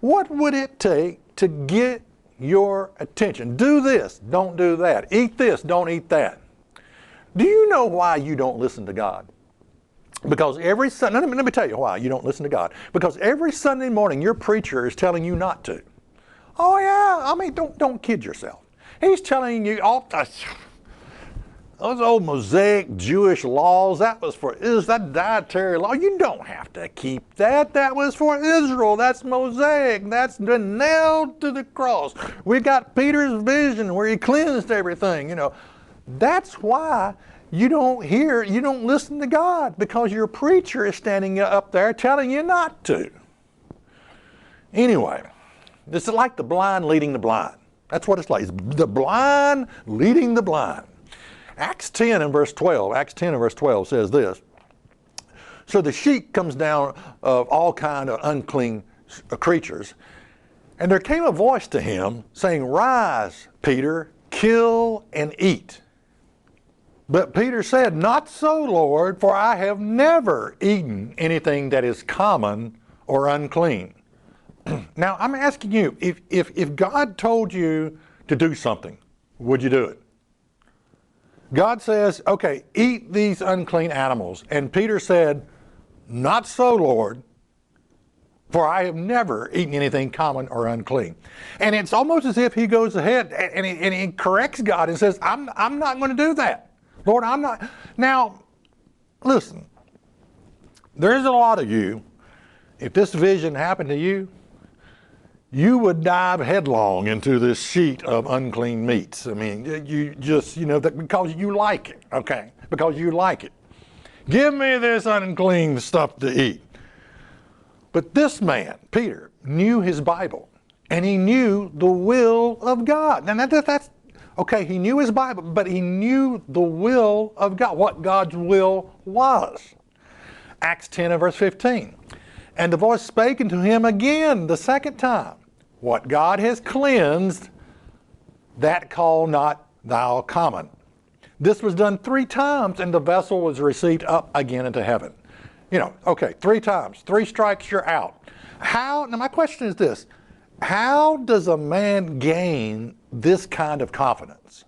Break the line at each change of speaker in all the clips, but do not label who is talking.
What would it take to get your attention? Do this, don't do that. Eat this, don't eat that. Do you know why you don't listen to God? Because every Sunday, let me tell you why you don't listen to God. Because every Sunday morning your preacher is telling you not to. Oh yeah, I mean, don't kid yourself. He's telling you all those old Mosaic Jewish laws, is that dietary law? You don't have to keep that. That was for Israel. That's Mosaic. That's been nailed to the cross. We got Peter's vision where he cleansed everything, you know. That's why you don't listen to God, because your preacher is standing up there telling you not to. Anyway, this is like the blind leading the blind. That's what it's like. It's the blind leading the blind. Acts 10 and verse 12 says this. So the sheep comes down of all kind of unclean creatures, and there came a voice to him saying, "Rise, Peter, kill and eat." But Peter said, "Not so, Lord, for I have never eaten anything that is common or unclean." Now, I'm asking you, if God told you to do something, would you do it? God says, okay, eat these unclean animals. And Peter said, "Not so, Lord, for I have never eaten anything common or unclean." And it's almost as if he goes ahead and he corrects God and says, I'm not going to do that. Lord, I'm not. Now, listen, there's a lot of you, if this vision happened to you, you would dive headlong into this sheet of unclean meats. I mean, you just, that because you like it, okay? Because you like it. Give me this unclean stuff to eat. But this man, Peter, knew his Bible, and he knew the will of God. And that's okay, he knew his Bible, but he knew the will of God, what God's will was. Acts 10 and verse 15. And the voice spake unto him again the second time, "What God has cleansed, that call not thou common." This was done 3 times, and the vessel was received up again into heaven. Okay, 3 times, 3 strikes, you're out. Now my question is this: how does a man gain this kind of confidence?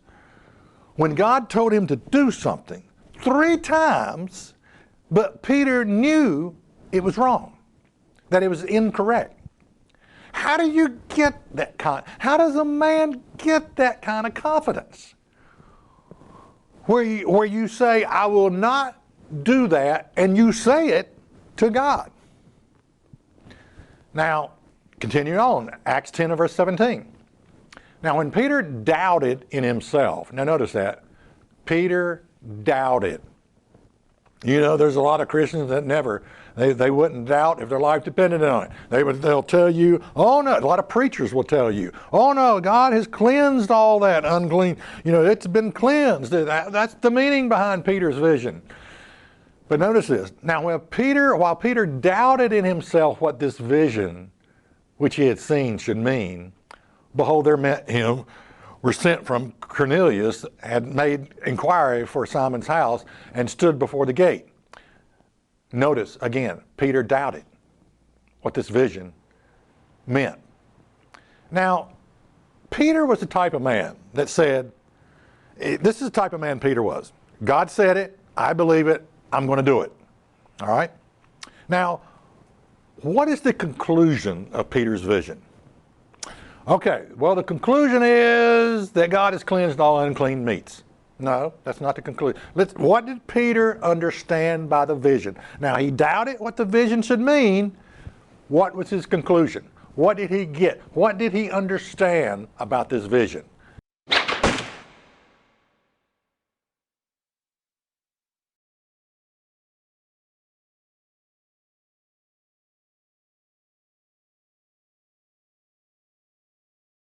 When God told him to do something 3 times, but Peter knew it was wrong, that it was incorrect. How do you get that how does a man get that kind of confidence? Where you say, "I will not do that," and you say it to God. Now, continue on, Acts 10 and verse 17. Now, when Peter doubted in himself, now notice that, Peter doubted. There's a lot of Christians that they wouldn't doubt if their life depended on it. They'll tell you, oh no, a lot of preachers will tell you, oh no, God has cleansed all that unclean. It's been cleansed. That's the meaning behind Peter's vision. But notice this. Now, while Peter doubted in himself what this vision, which he had seen, should mean, behold, there met him, were sent from Cornelius, had made inquiry for Simon's house, and stood before the gate. Notice, again, Peter doubted what this vision meant. Now, Peter was the type of man that said, this is the type of man Peter was. God said it, I believe it, I'm going to do it. All right? Now, what is the conclusion of Peter's vision? Okay, well, the conclusion is that God has cleansed all unclean meats. No, that's not the conclusion. What did Peter understand by the vision? Now, he doubted what the vision should mean. What was his conclusion? What did he get? What did he understand about this vision?